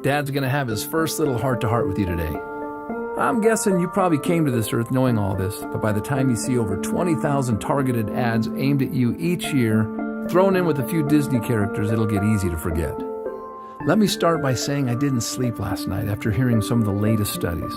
Dad's going to have his first little heart-to-heart with you today. I'm guessing you probably came to this earth knowing all this, but by the time you see over 20,000 targeted ads aimed at you each year, thrown in with a few Disney characters, it'll get easy to forget. Let me start by saying I didn't sleep last night after hearing some of the latest studies.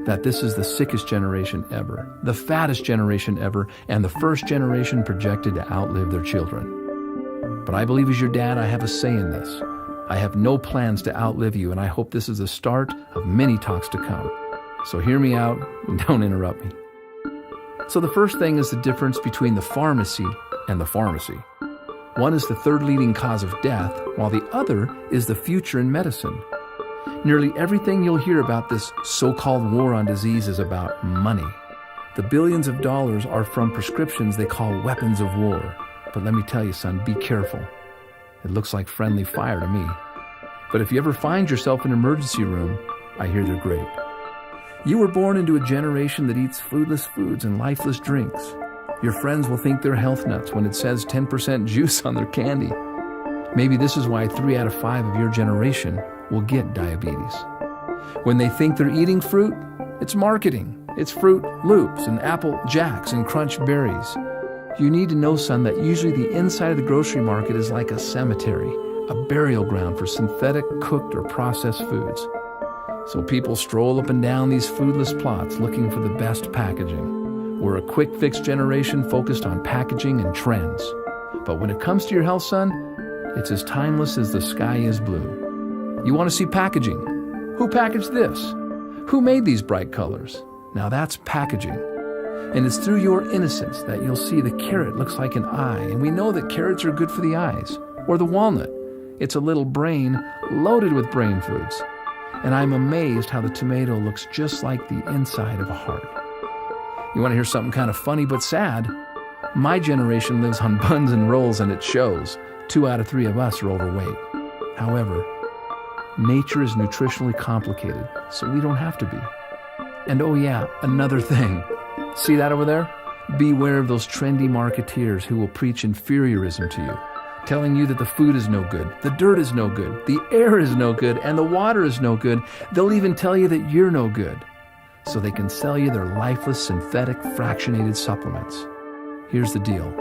That this is the sickest generation ever, the fattest generation ever, and the first generation projected to outlive their children. But I believe as your dad, I have a say in this. I have no plans to outlive you, and I hope this is the start of many talks to come. So hear me out and don't interrupt me. So the first thing is the difference between the pharmacy and the pharmacy. One is the third leading cause of death, while the other is the future in medicine. Nearly everything you'll hear about this so-called war on disease is about money. The billions of dollars are from prescriptions they call weapons of war. But let me tell you, son, be careful. It looks like friendly fire to me. But if you ever find yourself in an emergency room, I hear they're great. You were born into a generation that eats foodless foods and lifeless drinks. Your friends will think they're health nuts when it says 10% juice on their candy. Maybe this is why 3 out of 5 of your generation will get diabetes. When they think they're eating fruit, it's marketing. It's Fruit Loops and Apple Jacks and Crunch Berries. You need to know, son, that usually the inside of the grocery market is like a cemetery, a burial ground for synthetic, cooked, or processed foods. So people stroll up and down these foodless plots looking for the best packaging. We're a quick-fix generation focused on packaging and trends. But when it comes to your health, son, it's as timeless as the sky is blue. You want to see packaging? Who packaged this? Who made these bright colors? Now that's packaging. And it's through your innocence that you'll see the carrot looks like an eye, and we know that carrots are good for the eyes. Or the walnut. It's a little brain loaded with brain foods. And I'm amazed how the tomato looks just like the inside of a heart. You want to hear something kind of funny but sad? My generation lives on buns and rolls, and it shows. 2 out of 3 of us are overweight. However, nature is nutritionally complicated, so we don't have to be. And oh yeah, another thing. See that over there? Beware of those trendy marketeers who will preach inferiorism to you, telling you that the food is no good, the dirt is no good, the air is no good, and the water is no good. They'll even tell you that you're no good, so they can sell you their lifeless, synthetic, fractionated supplements. Here's the deal.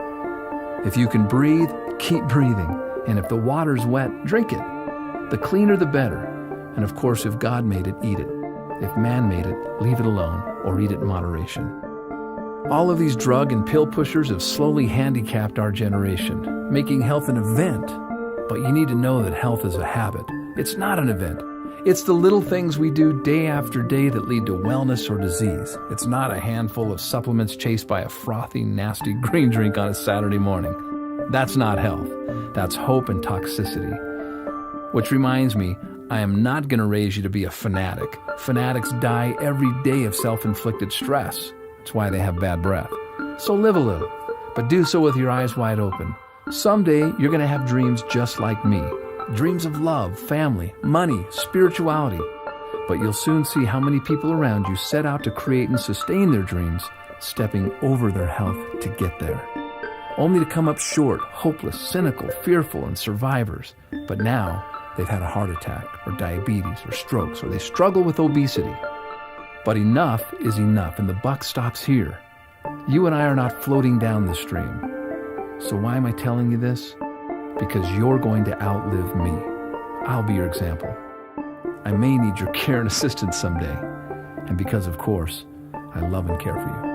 If you can breathe, keep breathing. And if the water's wet, drink it. The cleaner, the better. And of course, if God made it, eat it. If man made it, leave it alone or eat it in moderation. All of these drug and pill pushers have slowly handicapped our generation, making health an event. But you need to know that health is a habit. It's not an event. It's the little things we do day after day that lead to wellness or disease. It's not a handful of supplements chased by a frothy, nasty green drink on a Saturday morning. That's not health. That's hope and toxicity. Which reminds me, I am not going to raise you to be a fanatic. Fanatics die every day of self-inflicted stress. That's why they have bad breath. So live a little, but do so with your eyes wide open. Someday, you're going to have dreams just like me. Dreams of love, family, money, spirituality. But you'll soon see how many people around you set out to create and sustain their dreams, stepping over their health to get there. Only to come up short, hopeless, cynical, fearful, and survivors. But now, they've had a heart attack, or diabetes, or strokes, or they struggle with obesity. But enough is enough, and the buck stops here. You and I are not floating down the stream. So why am I telling you this? Because you're going to outlive me. I'll be your example. I may need your care and assistance someday. And because, of course, I love and care for you.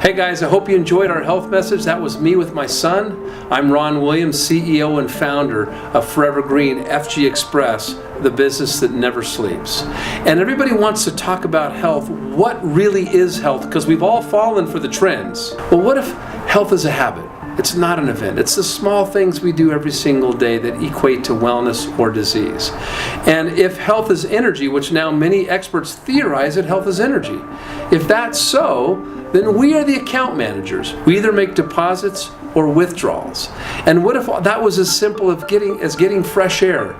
Hey guys, I hope you enjoyed our health message. That was me with my son. I'm Ron Williams, CEO and founder of Forever Green FG Express, the business that never sleeps. And everybody wants to talk about health. What really is health? Because we've all fallen for the trends. Well, what if health is a habit? It's not an event. It's the small things we do every single day that equate to wellness or disease. And if health is energy, which now many experts theorize that health is energy, if that's so, then we are the account managers. We either make deposits or withdrawals. And what if that was as simple as getting fresh air?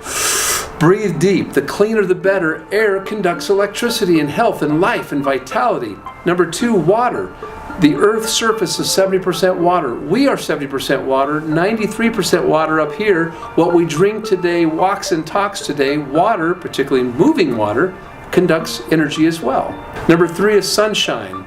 Breathe deep. The cleaner the better. Air conducts electricity and health and life and vitality. Number 2, water. The Earth's surface is 70% water. We are 70% water, 93% water up here. What we drink today, walks and talks today, water, particularly moving water, conducts energy as well. Number 3 is sunshine.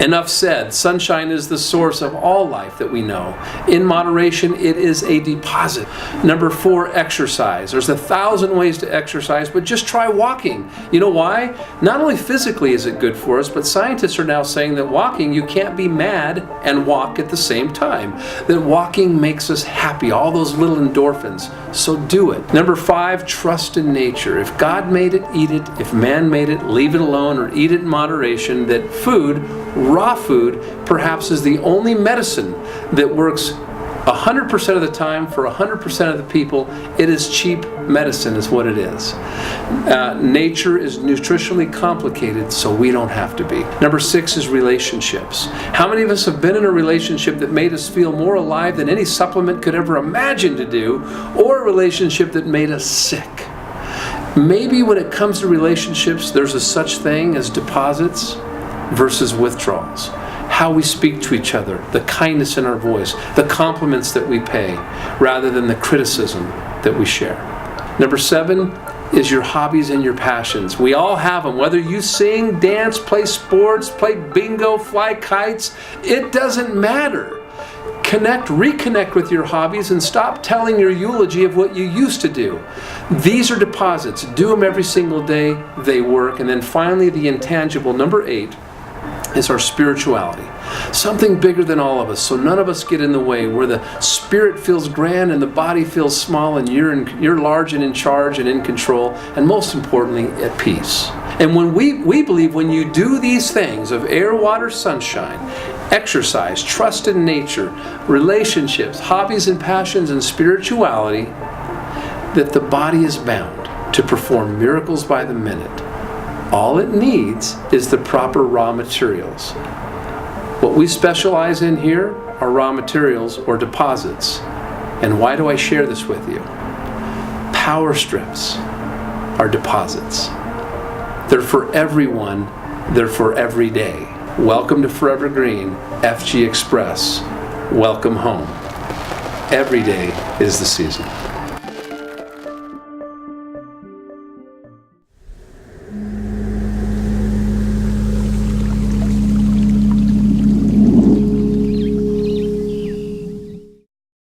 Enough said. Sunshine is the source of all life that we know. In moderation, it is a deposit. Number 4, exercise. There's 1,000 ways to exercise, but just try walking. You know why? Not only physically is it good for us, but scientists are now saying that walking, you can't be mad and walk at the same time. That walking makes us happy, all those little endorphins. So do it. Number 5, trust in nature. If God made it, eat it. If man made it, leave it alone or eat it in moderation. That food, raw food, perhaps is the only medicine that works 100% of the time for 100% of the people. It is cheap medicine is what it is. Nature is nutritionally complicated, so we don't have to be. Number 6 is relationships. How many of us have been in a relationship that made us feel more alive than any supplement could ever imagine to do, or a relationship that made us sick? Maybe when it comes to relationships, there's a such thing as deposits versus withdrawals. How we speak to each other, the kindness in our voice, the compliments that we pay, rather than the criticism that we share. Number 7 is your hobbies and your passions. We all have them. Whether you sing, dance, play sports, play bingo, fly kites, it doesn't matter. Reconnect with your hobbies and stop telling your eulogy of what you used to do. These are deposits. Do them every single day. They work. And then finally, the intangible, number 8, is our spirituality. Something bigger than all of us, so none of us get in the way, where the spirit feels grand and the body feels small, and you're large and in charge and in control, and most importantly, at peace. And when we believe when you do these things of air, water, sunshine, exercise, trust in nature, relationships, hobbies and passions, and spirituality, that the body is bound to perform miracles by the minute. All it needs is the proper raw materials. What we specialize in here are raw materials or deposits. And why do I share this with you? Power strips are deposits. They're for everyone. They're for every day. Welcome to Forever Green, FG Express. Welcome home. Every day is the season.